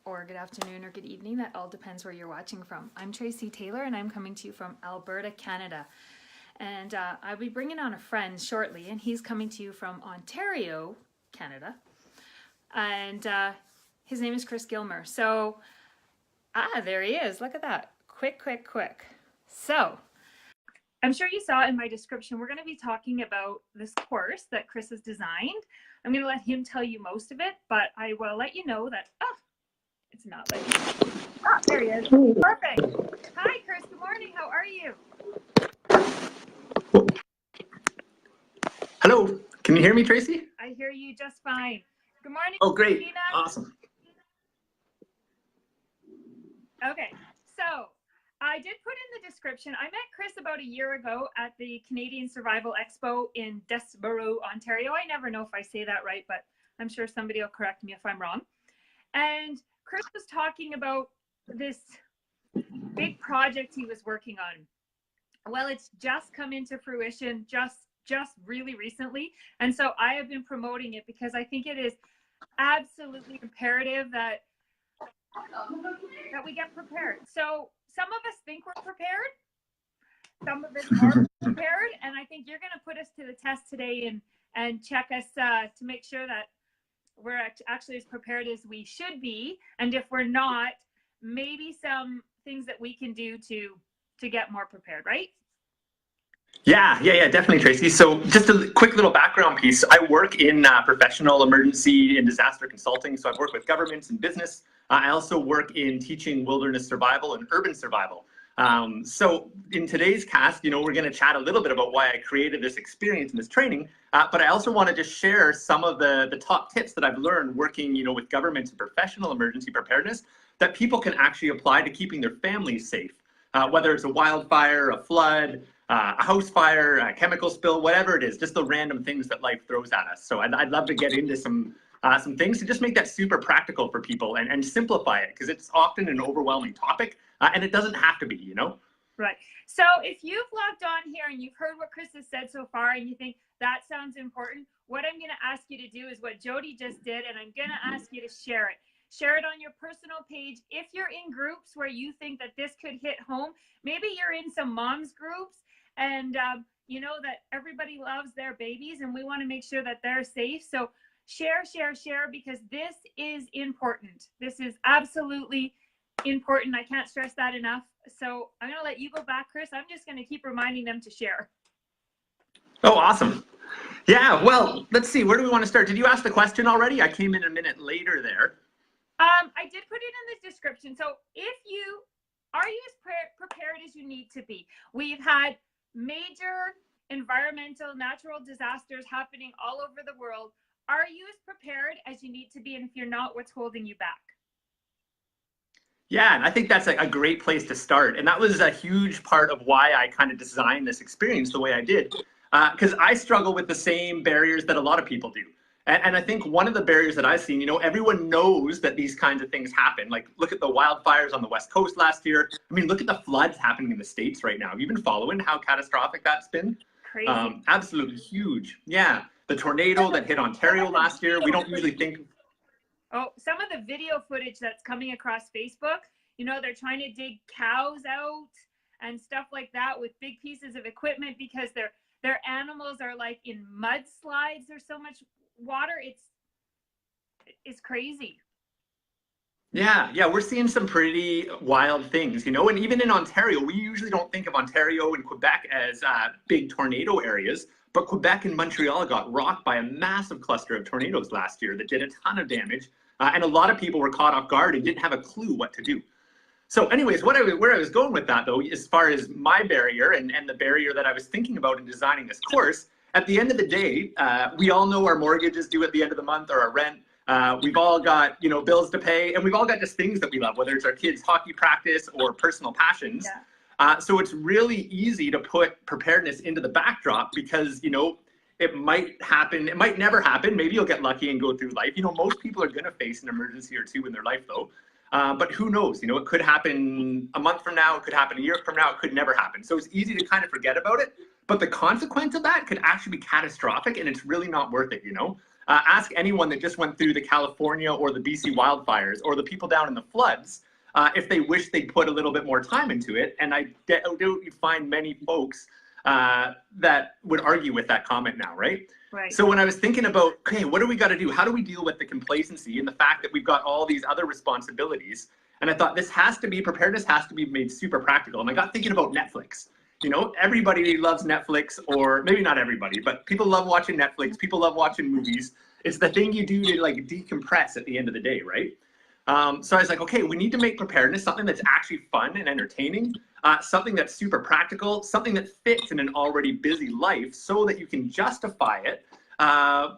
or good afternoon or good evening. That all depends where you're watching from. I'm Tracy Taylor and I'm coming to you from Alberta, Canada. And I'll be bringing on a friend shortly, and he's coming to you from Ontario, Canada. And his name is Chris Gilmour. So, there he is. Look at that. Quick. So, I'm sure you saw in my description, we're going to be talking about this course that Chris has designed. I'm going to let him tell you most of it, but I will let you know that, it's not like, there he is. Perfect. Hi, Chris. Good morning. How are you? Hello. Can you hear me, Tracy? I hear you just fine. Good morning. Oh, great. Christina. Awesome. Okay. So I did put in the description. I met Chris about a year ago at the Canadian Survival Expo in Desborough, Ontario. I never know if I say that right, but I'm sure somebody will correct me if I'm wrong. And Chris was talking about this big project he was working on. Well, it's just come into fruition just really recently. And so I have been promoting it because I think it is absolutely imperative that we get prepared. So some of us think we're prepared. Some of us are prepared. And I think you're going to put us to the test today and check us to make sure that we're actually as prepared as we should be. And if we're not, maybe some things that we can do to get more prepared, right? Yeah, definitely, Tracy. So just a quick little background piece. I work in professional emergency and disaster consulting. So I've worked with governments and business. I also work in teaching wilderness survival and urban survival. So in today's cast, we're going to chat a little bit about why I created this experience and this training. But I also want to just share some of the top tips that I've learned working, with governments and professional emergency preparedness that people can actually apply to keeping their families safe. Whether it's a wildfire, a flood, a house fire, a chemical spill, whatever it is, just the random things that life throws at us. So I'd love to get into some things to just make that super practical for people and simplify it, because it's often an overwhelming topic and it doesn't have to be, Right. So if you've logged on here and you've heard what Chris has said so far and you think that sounds important, what I'm going to ask you to do is what Jody just did, and I'm going to ask you to share it. Share it on your personal page. If you're in groups where you think that this could hit home, maybe you're in some moms groups and you know that everybody loves their babies and we want to make sure that they're safe. So share, because this is important. This is absolutely important. I can't stress that enough. So I'm going to let you go back, Chris. I'm just going to keep reminding them to share. Oh, awesome. Yeah, well, let's see. Where do we want to start? Did you ask the question already? I came in a minute later there. I did put it in the description. So are you as prepared as you need to be? We've had major environmental, natural disasters happening all over the world. Are you as prepared as you need to be? And if you're not, what's holding you back? Yeah, and I think that's a great place to start. And that was a huge part of why I kind of designed this experience the way I did. Because I struggle with the same barriers that a lot of people do. And I think one of the barriers that I've seen, everyone knows that these kinds of things happen. Like, look at the wildfires on the West Coast last year. I mean, look at the floods happening in the States right now. Have you been following how catastrophic that's been? Crazy. Absolutely huge. Yeah. The tornado that hit Ontario last year, we don't usually think. Oh, some of the video footage that's coming across Facebook, they're trying to dig cows out and stuff like that with big pieces of equipment because their animals are like in mudslides. There's so much water. It's crazy. Yeah, we're seeing some pretty wild things, and even in Ontario, we usually don't think of Ontario and Quebec as big tornado areas, but Quebec and Montreal got rocked by a massive cluster of tornadoes last year that did a ton of damage, and a lot of people were caught off guard and didn't have a clue what to do. So anyways, where I was going with that, though, as far as my barrier and the barrier that I was thinking about in designing this course, at the end of the day, we all know our mortgage is due at the end of the month, or our rent. We've all got, bills to pay, and we've all got just things that we love, whether it's our kids' hockey practice or personal passions. Yeah. So it's really easy to put preparedness into the backdrop because, it might happen. It might never happen. Maybe you'll get lucky and go through life. Most people are going to face an emergency or two in their life, though. But who knows? It could happen a month from now. It could happen a year from now. It could never happen. So it's easy to kind of forget about it. But the consequence of that could actually be catastrophic, and it's really not worth it, Ask anyone that just went through the California or the BC wildfires or the people down in the floods if they wish they'd put a little bit more time into it. And I doubt you'd find many folks that would argue with that comment now, right? Right. So when I was thinking about, okay, what do we got to do? How do we deal with the complacency and the fact that we've got all these other responsibilities? And I thought preparedness has to be made super practical. And I got thinking about Netflix. You know, everybody loves Netflix, or maybe not everybody, but people love watching Netflix. People love watching movies. It's the thing you do to like decompress at the end of the day, right? So I was like, okay, we need to make preparedness something that's actually fun and entertaining, something that's super practical, something that fits in an already busy life so that you can justify it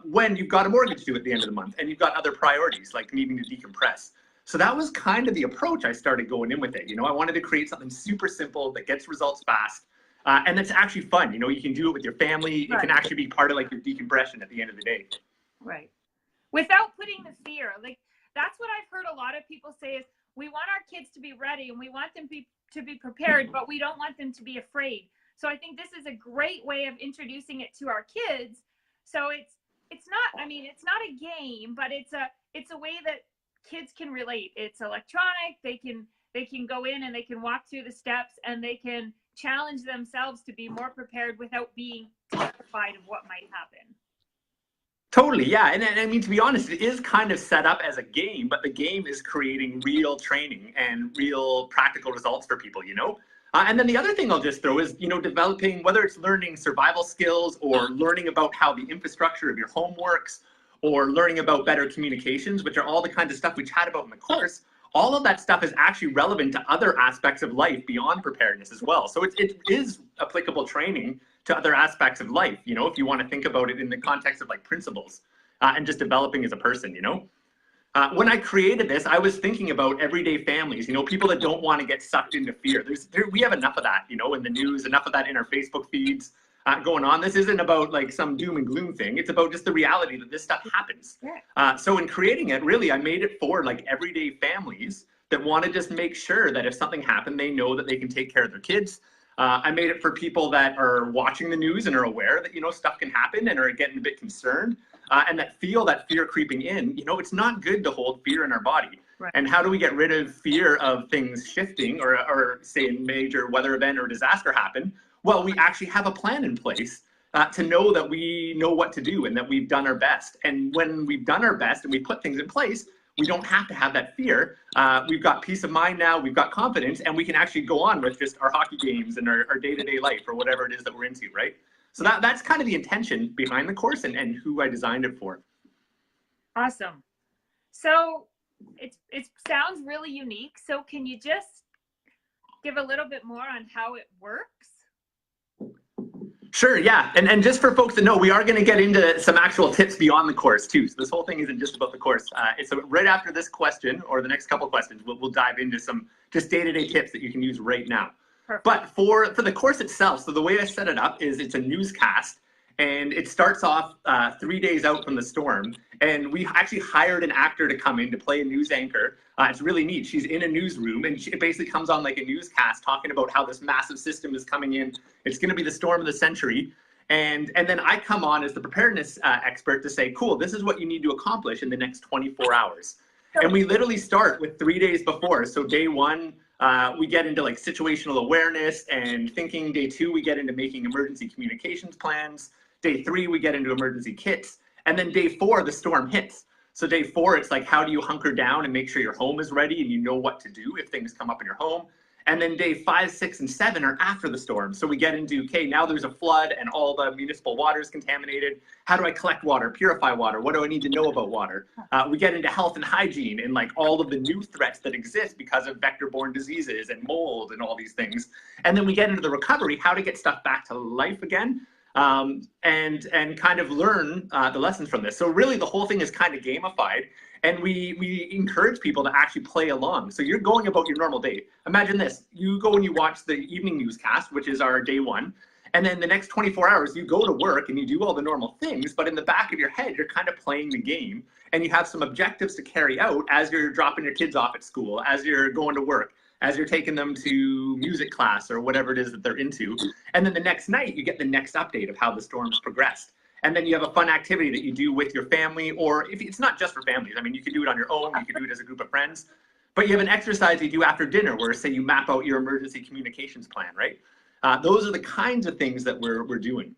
when you've got a mortgage due at the end of the month and you've got other priorities like needing to decompress. So that was kind of the approach I started going in with it. You know, I wanted to create something super simple that gets results fast and that's actually fun. You know, you can do it with your family. It can actually be part of like your decompression at the end of the day. Right. Without putting the fear, like, that's what I've heard a lot of people say is we want our kids to be ready and we want them to be prepared, but we don't want them to be afraid. So I think this is a great way of introducing it to our kids. So it's not, I mean, it's not a game, but it's a way that kids can relate. It's electronic. They can go in and they can walk through the steps and they can challenge themselves to be more prepared without being terrified of what might happen. Totally, yeah. And I mean, to be honest, it is kind of set up as a game, but the game is creating real training and real practical results for people, you know? And then the other thing I'll just throw is, you know, developing, whether it's learning survival skills or learning about how the infrastructure of your home works or learning about better communications, which are all the kinds of stuff we chat about in the course, all of that stuff is actually relevant to other aspects of life beyond preparedness as well. So it is applicable training to other aspects of life, you know, if you want to think about it in the context of like principles and just developing as a person, you know. When I created this, I was thinking about everyday families, you know, people that don't want to get sucked into fear. We have enough of that, you know, in the news, enough of that in our Facebook feeds going on. This isn't about like some doom and gloom thing. It's about just the reality that this stuff happens. So in creating it, really, I made it for like everyday families that want to just make sure that if something happened, they know that they can take care of their kids. I made it for people that are watching the news and are aware that, you know, stuff can happen and are getting a bit concerned and that feel that fear creeping in. You know, it's not good to hold fear in our body. Right. And how do we get rid of fear of things shifting or say a major weather event or disaster happen? Well, we actually have a plan in place to know that we know what to do and that we've done our best. And when we've done our best and we put things in place, we don't have to have that fear. We've got peace of mind now, we've got confidence, and we can actually go on with just our hockey games and our day-to-day life or whatever it is that we're into, right? So that's kind of the intention behind the course and who I designed it for. Awesome. So it sounds really unique. So can you just give a little bit more on how it works? Sure, yeah. And just for folks that know, we are going to get into some actual tips beyond the course too. So this whole thing isn't just about the course. It's right after this question or the next couple questions, we'll dive into some just day-to-day tips that you can use right now. Perfect. But for the course itself, so the way I set it up is it's a newscast and it starts off 3 days out from the storm. And we actually hired an actor to come in to play a news anchor. It's really neat. She's in a newsroom and it basically comes on like a newscast talking about how this massive system is coming in. It's going to be the storm of the century. And then I come on as the preparedness expert to say, cool, this is what you need to accomplish in the next 24 hours. And we literally start with 3 days before. So day one, we get into like situational awareness and thinking. Day two, we get into making emergency communications plans. Day three, we get into emergency kits. And then day four, the storm hits. So day four, it's like, how do you hunker down and make sure your home is ready and you know what to do if things come up in your home? And then day 5, 6, and 7 are after the storm. So we get into, okay, now there's a flood and all the municipal water is contaminated. How do I collect water, purify water? What do I need to know about water? We get into health and hygiene and like all of the new threats that exist because of vector-borne diseases and mold and all these things. And then we get into the recovery, how to get stuff back to life again. And kind of learn the lessons from this. So really the whole thing is kind of gamified and we encourage people to actually play along. So you're going about your normal day. Imagine this, you go and you watch the evening newscast, which is our day one. And then the next 24 hours, you go to work and you do all the normal things, but in the back of your head, you're kind of playing the game and you have some objectives to carry out as you're dropping your kids off at school, as you're going to work, as you're taking them to music class or whatever it is that they're into. And then the next night, you get the next update of how the storm's progressed. And then you have a fun activity that you do with your family, or if it's not just for families. I mean, you can do it on your own, you can do it as a group of friends. But you have an exercise you do after dinner where, say, you map out your emergency communications plan, right? Those are the kinds of things that we're doing.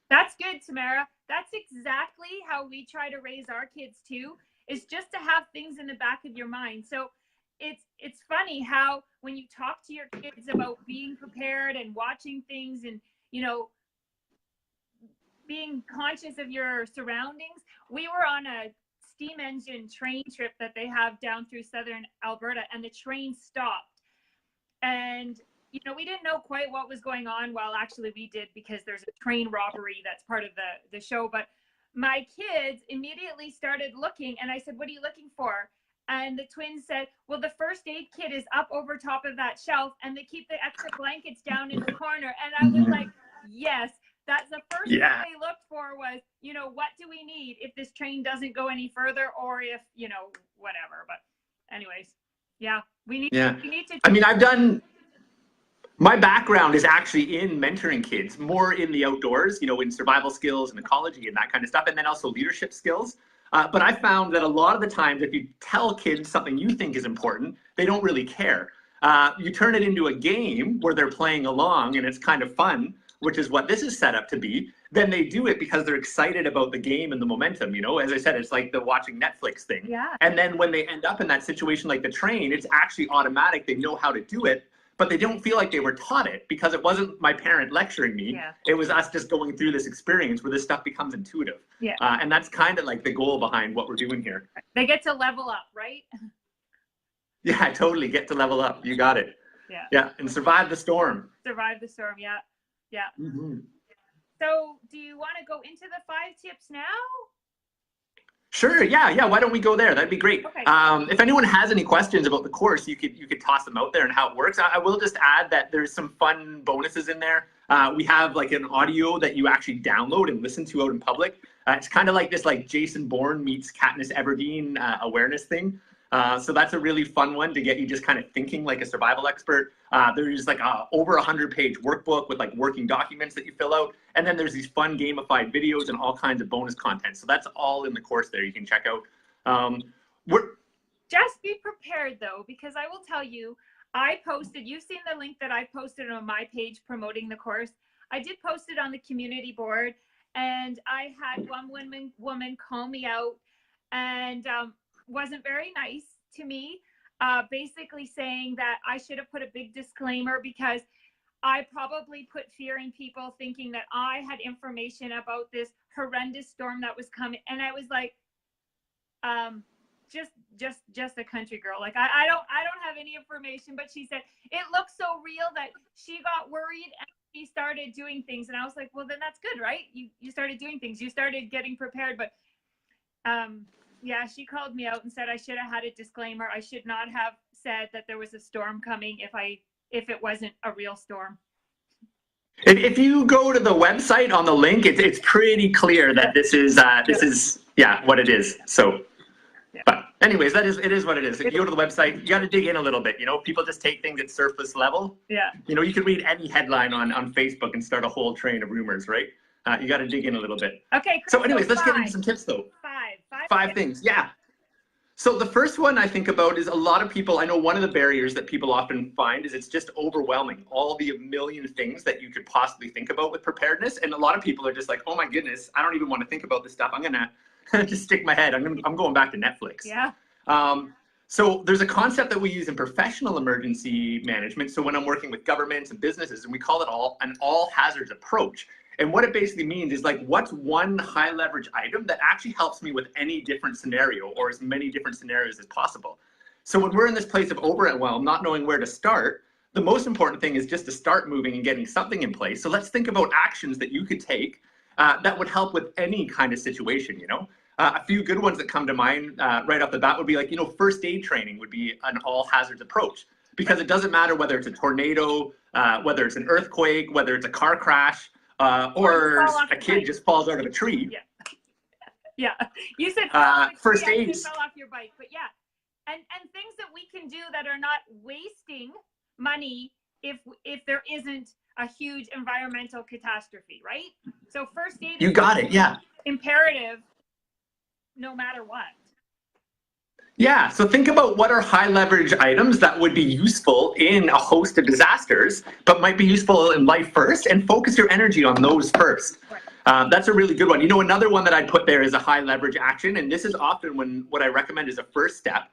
That's good, Tamara. That's exactly how we try to raise our kids too, is just to have things in the back of your mind. So it's funny how when you talk to your kids about being prepared and watching things and, you know, being conscious of your surroundings. We were on a steam engine train trip that they have down through southern Alberta, and the train stopped. And, you know, we didn't know quite what was going on. Well, actually we did, because there's a train robbery that's part of the show. But my kids immediately started looking, and I said, "What are you looking for?" And the twins said, "Well, the first aid kit is up over top of that shelf, and they keep the extra blankets down in the corner." And I was like, yes, that's the first thing they looked for was, you know, what do we need if this train doesn't go any further, or if, you know, whatever. But anyways, yeah, we need to. I mean, my background is actually in mentoring kids, more in the outdoors, you know, in survival skills and ecology and that kind of stuff, and then also leadership skills. But I found that a lot of the times, if you tell kids something you think is important, they don't really care. You turn it into a game where they're playing along and it's kind of fun, which is what this is set up to be. Then they do it because they're excited about the game and the momentum. You know, as I said, it's like the watching Netflix thing. Yeah. And then when they end up in that situation like the train, it's actually automatic. They know how to do it, but they don't feel like they were taught it because it wasn't my parent lecturing me. Yeah. It was us just going through this experience where this stuff becomes intuitive. Yeah. And that's kind of like the goal behind what we're doing here. They get to level up, right? Yeah, totally. Get to level up. You got it. Yeah. Yeah. And survive the storm. Survive the storm. Yeah. Yeah. Mm-hmm. So do you want to go into the 5 tips now? Sure. Yeah. Why don't we go there? That'd be great. Okay. If anyone has any questions about the course, you could toss them out there and how it works. I will just add that there's some fun bonuses in there. We have like an audio that you actually download and listen to out in public. It's kind of like this, like Jason Bourne meets Katniss Everdeen awareness thing. So that's a really fun one to get you just kind of thinking like a survival expert. There's like over 100-page workbook with like working documents that you fill out. And then there's these fun gamified videos and all kinds of bonus content. So that's all in the course there you can check out. Just be prepared though, because I will tell you, I posted, you've seen the link that I posted on my page promoting the course. I did post it on the community board, and I had one woman call me out and wasn't very nice to me, basically saying that I should have put a big disclaimer because I probably put fear in people thinking that I had information about this horrendous storm that was coming. And I was like, just a country girl. Like I don't have any information, but she said it looks so real that she got worried and she started doing things. And I was like, well, then that's good, right? You started doing things, you started getting prepared. But yeah, she called me out and said I should have had a disclaimer. I should not have said that there was a storm coming if it wasn't a real storm. If you go to the website on the link, it's pretty clear that this is what it is. So, but anyways, it is what it is. If you go to the website, you got to dig in a little bit. You know, people just take things at surface level. Yeah. You know, you can read any headline on Facebook and start a whole train of rumors, right? You got to dig in a little bit. Okay. So anyways, let's get into some tips though. Five things. Yeah. So the first one I think about is a lot of people, I know one of the barriers that people often find is it's just overwhelming. All the million things that you could possibly think about with preparedness. And a lot of people are just like, oh my goodness, I don't even want to think about this stuff. I'm going to just stick my head. I'm going back to Netflix. Yeah. So there's a concept that we use in professional emergency management. So when I'm working with governments and businesses, and we call it an all hazards approach. And what it basically means is like, what's one high leverage item that actually helps me with any different scenario or as many different scenarios as possible? So when we're in this place of overwhelm, not knowing where to start, the most important thing is just to start moving and getting something in place. So let's think about actions that you could take that would help with any kind of situation, you know? A few good ones that come to mind right off the bat would be like, you know, first aid training would be an all hazards approach, because it doesn't matter whether it's a tornado, whether it's an earthquake, whether it's a car crash, or a kid just falls out of a tree. Yeah. Yeah. You said first aid. Fell off your bike, but yeah. And things that we can do that are not wasting money if there isn't a huge environmental catastrophe, right? So first aid You is got it. Yeah. imperative no matter what. Yeah, so think about what are high leverage items that would be useful in a host of disasters, but might be useful in life first, and focus your energy on those first. Right. That's a really good one. You know, another one that I'd put there is a high leverage action, and this is often when what I recommend is a first step,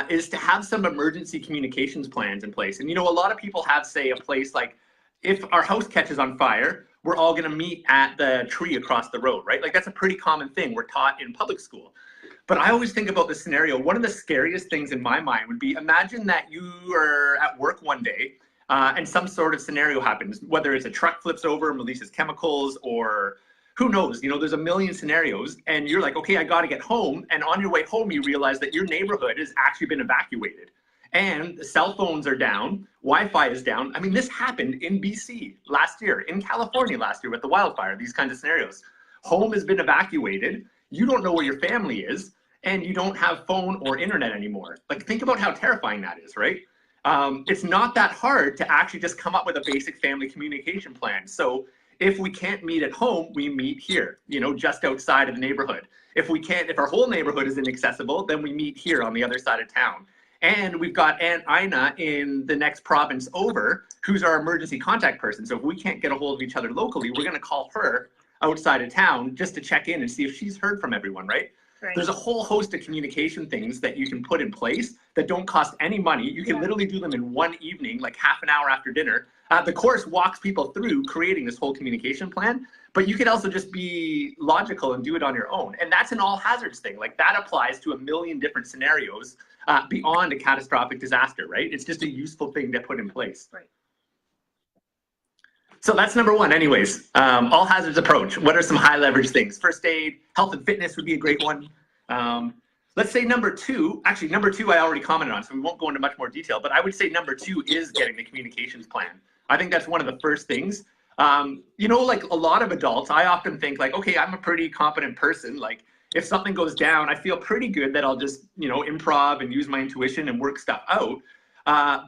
is to have some emergency communications plans in place. And you know, a lot of people have, say, a place like, if our house catches on fire, we're all going to meet at the tree across the road, right? Like that's a pretty common thing we're taught in public school. But I always think about this scenario. One of the scariest things in my mind would be, imagine that you are at work one day and some sort of scenario happens, whether it's a truck flips over and releases chemicals, or who knows, you know, there's a million scenarios, and you're like, okay, I got to get home. And on your way home, you realize that your neighborhood has actually been evacuated and the cell phones are down, Wi-Fi is down. I mean, this happened in BC last year, in California last year with the wildfire, these kinds of scenarios. Home has been evacuated. You don't know where your family is, and you don't have phone or internet anymore. Like, think about how terrifying that is, right? It's not that hard to actually just come up with a basic family communication plan. So if we can't meet at home, we meet here, you know, just outside of the neighborhood. If we can't, if our whole neighborhood is inaccessible, then we meet here on the other side of town. And we've got Aunt Ina in the next province over, who's our emergency contact person. So if we can't get a hold of each other locally, we're gonna call her outside of town just to check in and see if she's heard from everyone, right? Right. There's a whole host of communication things that you can put in place that don't cost any money. You can literally do them in one evening, like half an hour after dinner. The course walks people through creating this whole communication plan, but you could also just be logical and do it on your own. And that's an all hazards thing. Like that applies to a million different scenarios beyond a catastrophic disaster, right? It's just a useful thing to put in place. Right. So that's number one anyways, all hazards approach. What are some high leverage things? First aid, health and fitness would be a great one. Let's say number two, actually number two I already commented on, so we won't go into much more detail, but I would say number two is getting the communications plan. I think that's one of the first things. You know, like a lot of adults, I often think like, okay, I'm a pretty competent person. Like if something goes down, I feel pretty good that I'll just, you know, improv and use my intuition and work stuff out.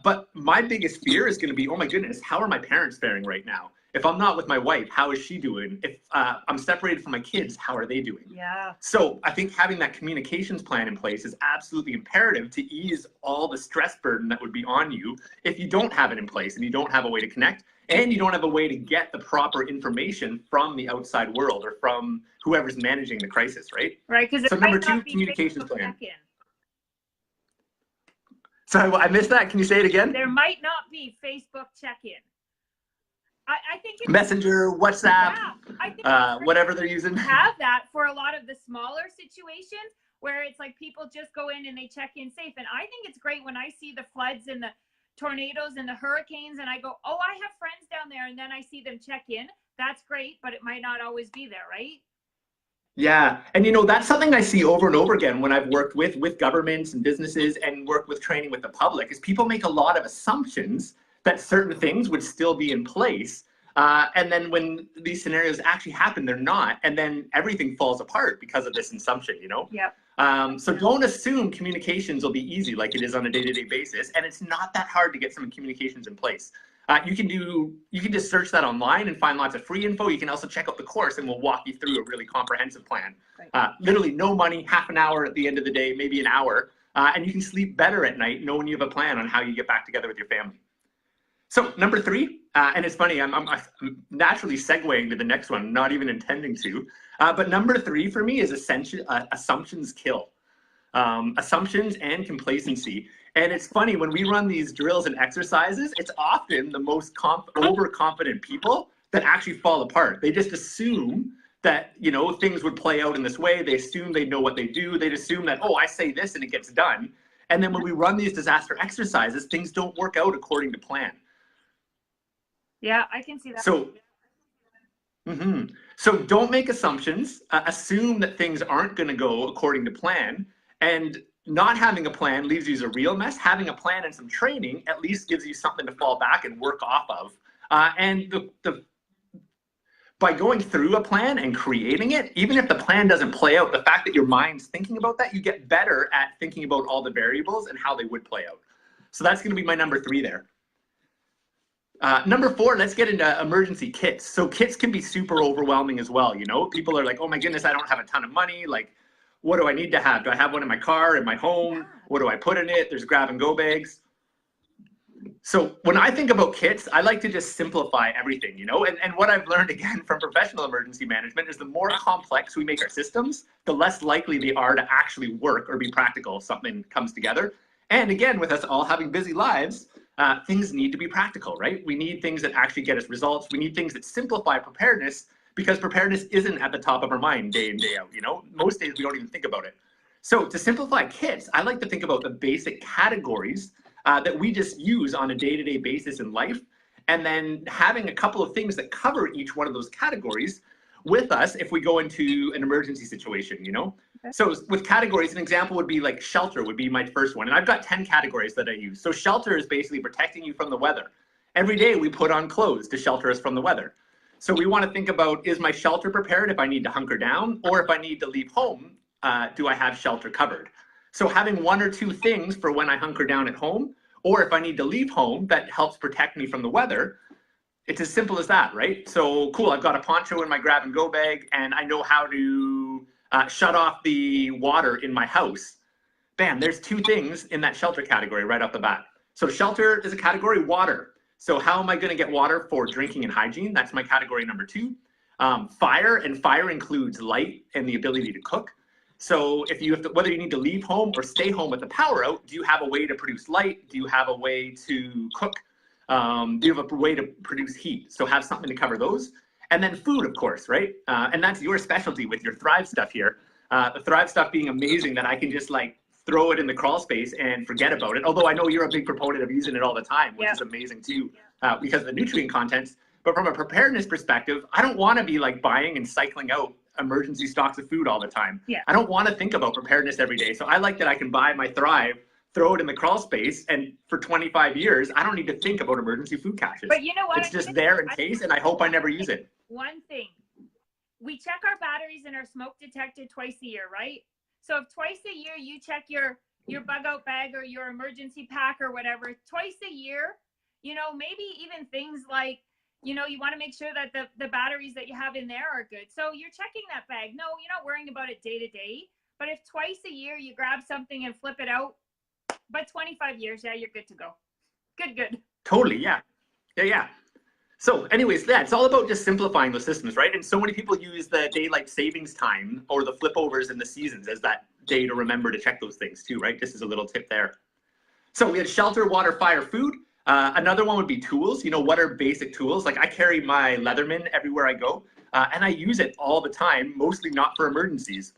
But my biggest fear is going to be, oh my goodness, how are my parents faring right now? If I'm not with my wife, how is she doing? If I'm separated from my kids, how are they doing? Yeah. So I think having that communications plan in place is absolutely imperative to ease all the stress burden that would be on you if you don't have it in place and you don't have a way to connect and you don't have a way to get the proper information from the outside world or from whoever's managing the crisis, right? Right, because so number two, communications plan. So I missed that. Can you say it again? There might not be Facebook check-in. I think it's, Messenger, WhatsApp, yeah, I think whatever they're using. Have that for a lot of the smaller situations where it's like people just go in and they check in safe. And I think it's great when I see the floods and the tornadoes and the hurricanes and I go, oh, I have friends down there, and then I see them check in. That's great, but it might not always be there, right? Yeah, and you know, that's something I see over and over again when I've worked with governments and businesses and worked with training with the public, is people make a lot of assumptions that certain things would still be in place. And then when these scenarios actually happen, they're not. And then everything falls apart because of this assumption, you know? Yep. So don't assume communications will be easy like it is on a day-to-day basis. And it's not that hard to get some communications in place. You can just search that online and find lots of free info. You can also check out the course and we'll walk you through a really comprehensive plan. Right. Literally no money, half an hour at the end of the day, maybe an hour. And you can sleep better at night knowing you have a plan on how you get back together with your family. So number three, and it's funny, I'm naturally segueing to the next one, not even intending to, but number three for me is assumptions kill. Assumptions and complacency. And it's funny, when we run these drills and exercises, it's often the most overconfident people that actually fall apart. They just assume that, you know, things would play out in this way. They assume they know what they do. They assume that, oh, I say this and it gets done. And then when we run these disaster exercises, things don't work out according to plan. Yeah, I can see that. So, so don't make assumptions. Assume that things aren't going to go according to plan. And not having a plan leaves you as a real mess. Having a plan and some training at least gives you something to fall back and work off of. And by going through a plan and creating it, even if the plan doesn't play out, the fact that your mind's thinking about that, you get better at thinking about all the variables and how they would play out. So that's going to be my number three there. Number 4, let's get into emergency kits. So kits can be super overwhelming as well. You know, people are like, oh my goodness, I don't have a ton of money. Like, what do I need to have? Do I have one in my car, in my home? What do I put in it? There's grab and go bags. So when I think about kits, I like to just simplify everything, you know, and what I've learned again from professional emergency management is the more complex we make our systems, the less likely they are to actually work or be practical if something comes together. And again, with us all having busy lives, things need to be practical, right? We need things that actually get us results. We need things that simplify preparedness, because preparedness isn't at the top of our mind day in, day out, you know? Most days we don't even think about it. So to simplify kits, I like to think about the basic categories that we just use on a day-to-day basis in life, and then having a couple of things that cover each one of those categories with us if we go into an emergency situation, you know? Okay. So with categories, an example would be like shelter would be my first one. And I've got 10 categories that I use. So shelter is basically protecting you from the weather. Every day we put on clothes to shelter us from the weather. So we want to think about, is my shelter prepared if I need to hunker down, or if I need to leave home, do I have shelter covered? So having 1 or 2 things for when I hunker down at home, or if I need to leave home, that helps protect me from the weather. It's as simple as that, right? So cool, I've got a poncho in my grab and go bag, and I know how to shut off the water in my house. Bam, there's 2 things in that shelter category right off the bat. So shelter is a category, water. So how am I gonna get water for drinking and hygiene? That's my category number 2. Fire, and fire includes light and the ability to cook. So if you have to, whether you need to leave home or stay home with the power out, do you have a way to produce light? Do you have a way to cook? Do you have a way to produce heat? So have something to cover those. And then food, of course, right? And that's your specialty with your Thrive stuff here. The Thrive stuff being amazing that I can just like throw it in the crawl space and forget about it. Although I know you're a big proponent of using it all the time, which is amazing too, because of the nutrient contents. But from a preparedness perspective, I don't want to be like buying and cycling out emergency stocks of food all the time. I don't want to think about preparedness every day. So I like that I can buy my Thrive, throw it in the crawl space, and for 25 years, I don't need to think about emergency food caches. But you know what? It's just there in case, and I hope I never use it. One thing, we check our batteries and our smoke detector twice a year, right? So if twice a year you check your bug out bag or your emergency pack or whatever, twice a year, you know, maybe even things like, you know, you want to make sure that the batteries that you have in there are good. So you're checking that bag. No, you're not worrying about it day to day. But if twice a year you grab something and flip it out, by 25 years, yeah, you're good to go. Good. Totally, yeah. So anyways, it's all about just simplifying the systems, right? And so many people use the daylight savings time or the flipovers in the seasons as that day to remember to check those things too, right? Just as a little tip there. So we had shelter, water, fire, food. Another one would be tools. You know, what are basic tools? Like I carry my Leatherman everywhere I go, and I use it all the time, mostly not for emergencies.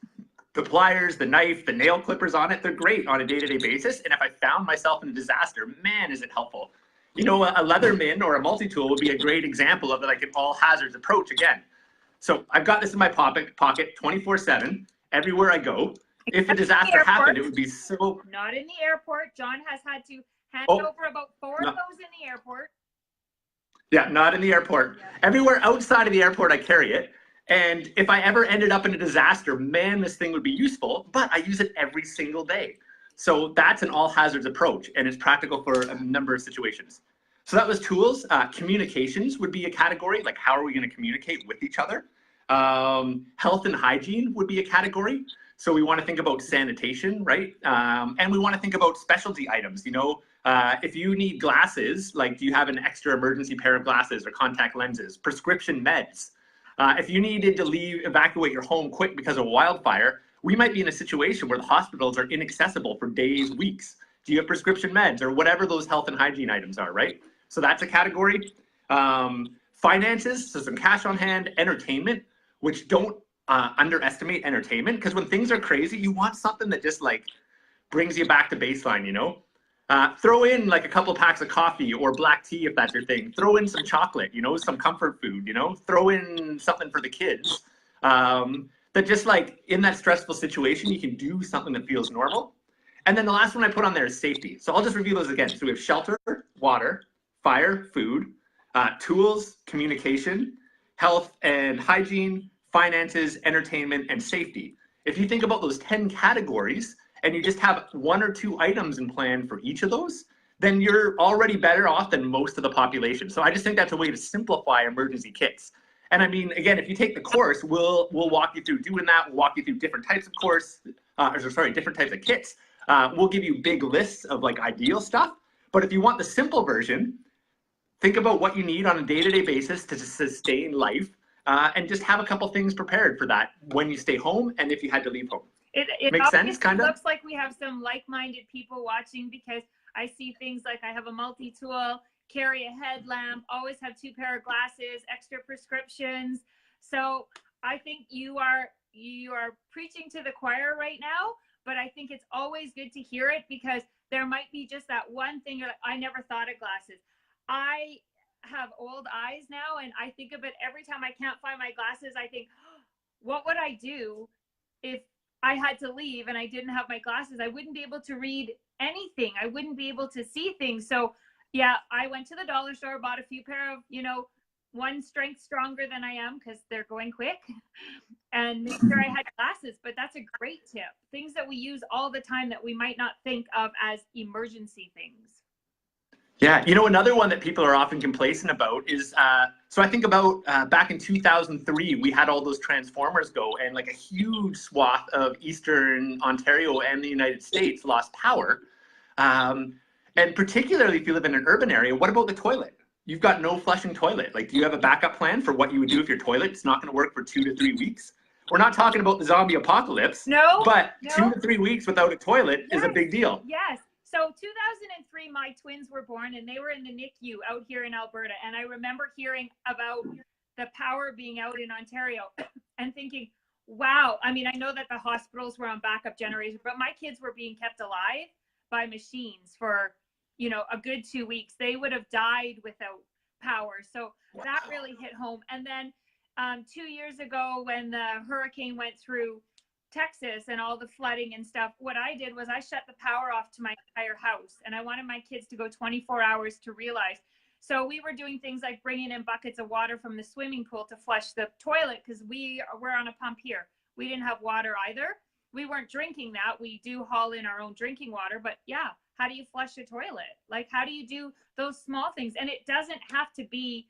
The pliers, the knife, the nail clippers on it, they're great on a day-to-day basis. And if I found myself in a disaster, man, is it helpful. You know, a Leatherman or a multi-tool would be a great example of like an all hazards approach again. So I've got this in my pocket 24/7, everywhere I go. If a disaster happened, it would be so... Not in the airport. John has had to hand over about 4 of those in the airport. Yeah, not in the airport. Yeah. Everywhere outside of the airport, I carry it. And if I ever ended up in a disaster, man, this thing would be useful, but I use it every single day. So that's an all hazards approach, and it's practical for a number of situations. So that was tools. Communications would be a category, like how are we going to communicate with each other? Health and hygiene would be a category. So we want to think about sanitation, right? And we want to think about specialty items. You know, if you need glasses, like do you have an extra emergency pair of glasses or contact lenses? Prescription meds. If you needed to evacuate your home quick because of a wildfire, we might be in a situation where the hospitals are inaccessible for days, weeks. Do you have prescription meds or whatever those health and hygiene items are, right? So that's a category. Finances, so some cash on hand. Entertainment, which don't underestimate entertainment, because when things are crazy, you want something that just like brings you back to baseline, you know? Throw in like a couple packs of coffee or black tea if that's your thing. Throw in some chocolate, you know, some comfort food, you know, throw in something for the kids. That just like in that stressful situation, you can do something that feels normal. And then the last one I put on there is safety. So I'll just review those again. So we have shelter, water, fire, food, tools, communication, health and hygiene, finances, entertainment, and safety. If you think about those 10 categories and you just have 1 or 2 items in plan for each of those, then you're already better off than most of the population. So I just think that's a way to simplify emergency kits. And I mean, again, if you take the course, we'll walk you through doing that. We'll walk you through different types of different types of kits. We'll give you big lists of like ideal stuff. But if you want the simple version, think about what you need on a day-to-day basis to sustain life, and just have a couple things prepared for that when you stay home and if you had to leave home. It Makes sense, kind of? looks like we have some like-minded people watching, because I see things like I have a multi-tool, carry a headlamp, always have 2 pair of glasses, extra prescriptions. So I think you are preaching to the choir right now, but I think it's always good to hear it, because there might be just that one thing you're like, I never thought of glasses. I have old eyes now, and I think of it every time I can't find my glasses. I think, what would I do if I had to leave and I didn't have my glasses? I wouldn't be able to read anything. I wouldn't be able to see things. So yeah, I went to the dollar store, bought a few pair of, one strength stronger than I am, because they're going quick, and make sure I had glasses. But that's a great tip. Things that we use all the time that we might not think of as emergency things. Yeah, another one that people are often complacent about is, so I think about back in 2003, we had all those transformers go, and like a huge swath of Eastern Ontario and the United States lost power. And particularly if you live in an urban area, what about the toilet? You've got no flushing toilet. Like, do you have a backup plan for what you would do if your toilet's not going to work for 2 to 3 weeks? We're not talking about the zombie apocalypse. No. But no. 2 to 3 weeks without a toilet is a big deal. Yes. So 2003, my twins were born, and they were in the NICU out here in Alberta. And I remember hearing about the power being out in Ontario and thinking, wow. I mean, I know that the hospitals were on backup generators, but my kids were being kept alive by machines for, a good 2 weeks. They would have died without power. So that really hit home. And then 2 years ago, when the hurricane went through Texas and all the flooding and stuff, what I did was I shut the power off to my entire house, and I wanted my kids to go 24 hours to realize. So we were doing things like bringing in buckets of water from the swimming pool to flush the toilet, because we're on a pump here. We didn't have water either. We weren't drinking that. We do haul in our own drinking water, but yeah, how do you flush a toilet? Like, how do you do those small things? And it doesn't have to be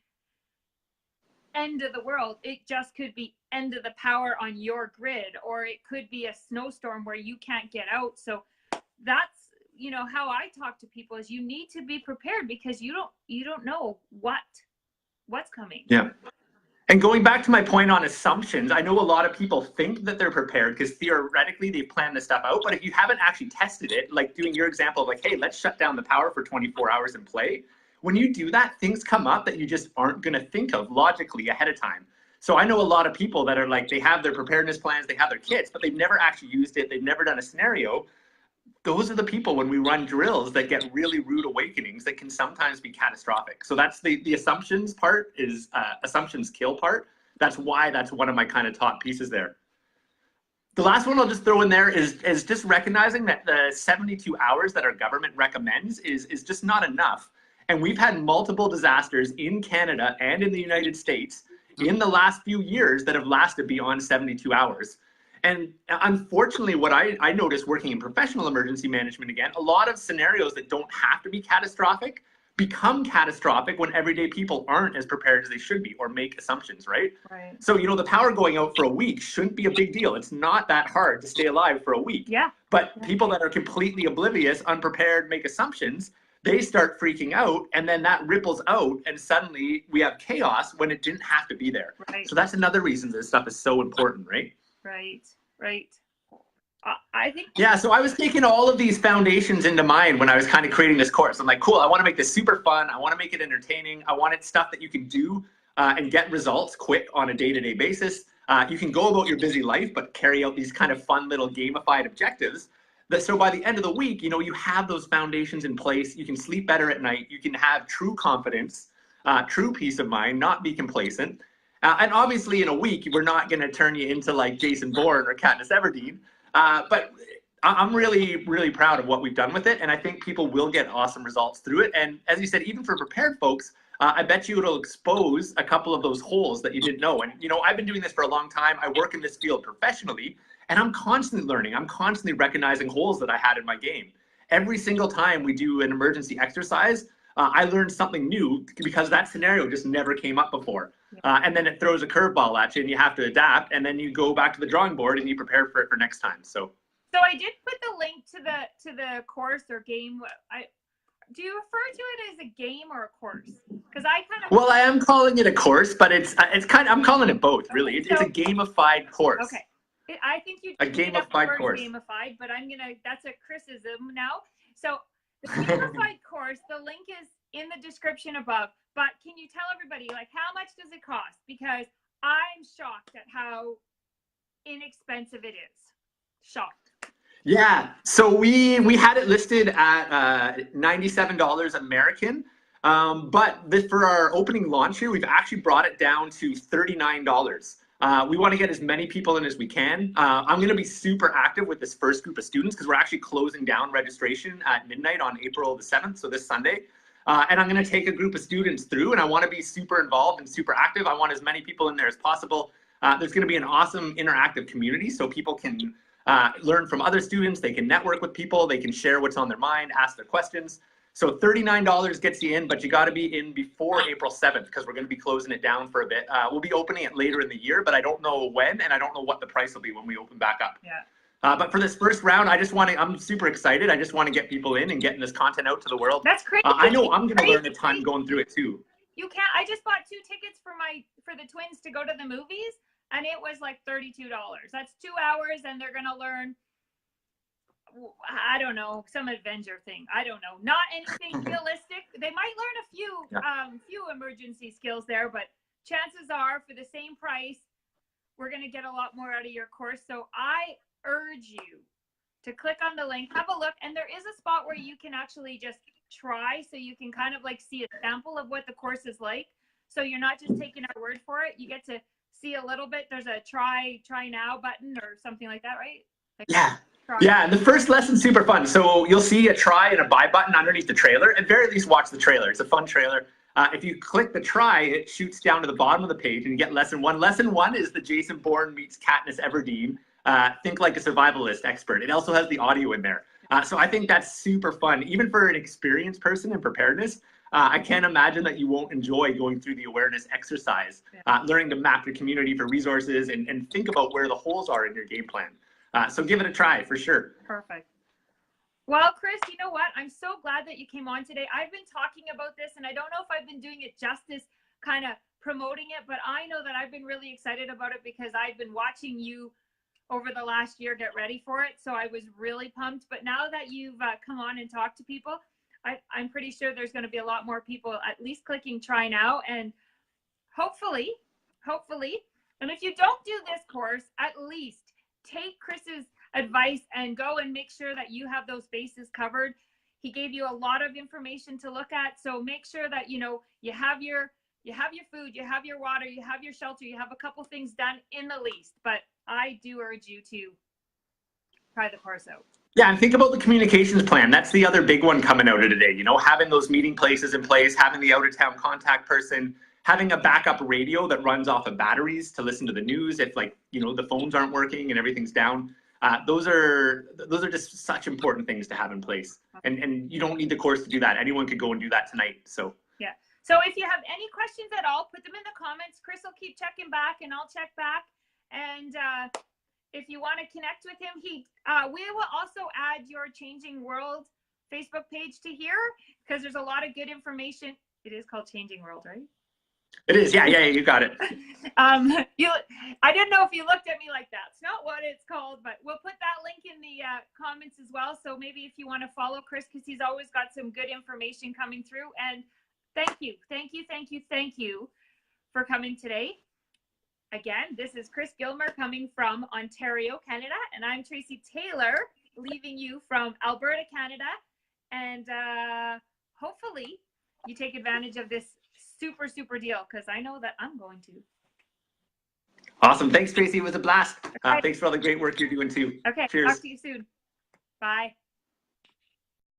end of the world. It just could be end of the power on your grid, or it could be a snowstorm where you can't get out. So that's how I talk to people, is you need to be prepared, because you don't know what's coming. Yeah. And going back to my point on assumptions, I know a lot of people think that they're prepared because theoretically they've planned this stuff out, but if you haven't actually tested it, like doing your example of like, hey, let's shut down the power for 24 hours and play. When you do that, things come up that you just aren't going to think of logically ahead of time. So I know a lot of people that are like, they have their preparedness plans, they have their kits, but they've never actually used it. They've never done a scenario. Those are the people, when we run drills, that get really rude awakenings that can sometimes be catastrophic. So that's the assumptions part, is assumptions kill part. That's why that's one of my kind of top pieces there. The last one I'll just throw in there is just recognizing that the 72 hours that our government recommends is just not enough. And we've had multiple disasters in Canada and in the United States in the last few years that have lasted beyond 72 hours. And unfortunately, what I noticed working in professional emergency management, again, a lot of scenarios that don't have to be catastrophic become catastrophic when everyday people aren't as prepared as they should be, or make assumptions, right? Right. So, the power going out for a week shouldn't be a big deal. It's not that hard to stay alive for a week. Yeah. But people that are completely oblivious, unprepared, make assumptions, they start freaking out, and then that ripples out, and suddenly we have chaos when it didn't have to be there. Right. So that's another reason this stuff is so important, right? Right. I think. Yeah, so I was taking all of these foundations into mind when I was kind of creating this course. I'm like, cool, I want to make this super fun. I want to make it entertaining. I want it stuff that you can do and get results quick on a day-to-day basis. You can go about your busy life, but carry out these kind of fun little gamified objectives. So by the end of the week, you have those foundations in place. You can sleep better at night. You can have true confidence, true peace of mind, not be complacent. And obviously in a week, we're not going to turn you into like Jason Bourne or Katniss Everdeen. But I'm really, really proud of what we've done with it. And I think people will get awesome results through it. And as you said, even for prepared folks, I bet you it'll expose a couple of those holes that you didn't know. And, I've been doing this for a long time. I work in this field professionally, and I'm constantly learning. I'm constantly recognizing holes that I had in my game. every single time we do an emergency exercise, I learned something new because that scenario just never came up before. And then it throws a curveball at you and you have to adapt, and then you go back to the drawing board and you prepare for it for next time. So I did put the link to the course or game. Do you refer to it as a game or a course? Because I kind of... Well, I am calling it a course, but it's kind of, I'm calling it both, really. Okay, it's a gamified course. Okay. I think you a gamified course. Gamified, but that's a criticism now. So the gamified course, the link is in the description above, but can you tell everybody, like, how much does it cost? Because I'm shocked at how inexpensive it is. Shocked. Yeah, so we had it listed at $97 American, but for our opening launch here, we've actually brought it down to $39. We want to get as many people in as we can. I'm going to be super active with this first group of students because we're actually closing down registration at midnight on April the 7th, so this Sunday. And I'm going to take a group of students through, and I want to be super involved and super active. I want as many people in there as possible. There's going to be an awesome interactive community so people can learn from other students, they can network with people, they can share what's on their mind, ask their questions. So $39 gets you in, but you got to be in before April 7th because we're going to be closing it down for a bit. We'll be opening it later in the year, but I don't know when, and I don't know what the price will be when we open back up. Yeah. But for this first round, I'm super excited. I just want to get people in and getting this content out to the world. That's crazy. I know I'm going to learn a ton going through it too. You can't. I just bought 2 tickets for the twins to go to the movies, and it was like $32. That's 2 hours, and they're gonna learn, I don't know, some adventure thing. I don't know. Not anything realistic. They might learn a few emergency skills there, but chances are, for the same price, we're gonna get a lot more out of your course. So I urge you to click on the link, have a look, and there is a spot where you can actually just try, so you can kind of like see a sample of what the course is like. So you're not just taking our word for it. You get to see a little bit. There's a try now button or something like that, right? Like, yeah. try. Yeah, and the first lesson's super fun. So you'll see a try and a buy button underneath the trailer. At very least, watch the trailer. It's a fun trailer. If you click the try, it shoots down to the bottom of the page and you get lesson 1. Lesson 1 is the Jason Bourne meets Katniss Everdeen. Think like a survivalist expert. It also has the audio in there. So I think that's super fun. Even for an experienced person in preparedness, I can't imagine that you won't enjoy going through the awareness exercise, learning to map the community for resources and think about where the holes are in your game plan. So give it a try for sure. Perfect. Well, Chris, you know what? I'm so glad that you came on today. I've been talking about this, and I don't know if I've been doing it justice, kind of promoting it, but I know that I've been really excited about it because I've been watching you over the last year get ready for it. So I was really pumped. But now that you've come on and talked to people, I'm pretty sure there's going to be a lot more people at least clicking try now. And hopefully, and if you don't do this course, at least take Chris's advice and go and make sure that you have those bases covered. He gave you a lot of information to look at. So make sure that, you have your food, you have your water, you have your shelter, you have a couple things done in the least. But I do urge you to try the course out. Yeah, and think about the communications plan. That's the other big one coming out of today. Having those meeting places in place, having the out-of-town contact person, having a backup radio that runs off of batteries to listen to the news if, the phones aren't working and everything's down. Those are just such important things to have in place. And you don't need the course to do that. Anyone could go and do that tonight. So yeah. So if you have any questions at all, put them in the comments. Chris will keep checking back and I'll check back. And if you want to connect with him, we will also add your Changing World Facebook page to here because there's a lot of good information. It is called Changing World, right? It is. Yeah, you got it. I didn't know if you looked at me like that. It's not what it's called, but we'll put that link in the comments as well. So maybe if you want to follow Chris, because he's always got some good information coming through. And thank you for coming today. Again, this is Chris Gilmour coming from Ontario, Canada, and I'm Tracy Taylor leaving you from Alberta, Canada. And hopefully you take advantage of this super deal because I know that I'm going to. Awesome. Thanks, Tracy. It was a blast. Thanks for all the great work you're doing too. Okay. Cheers. Talk to you soon. Bye.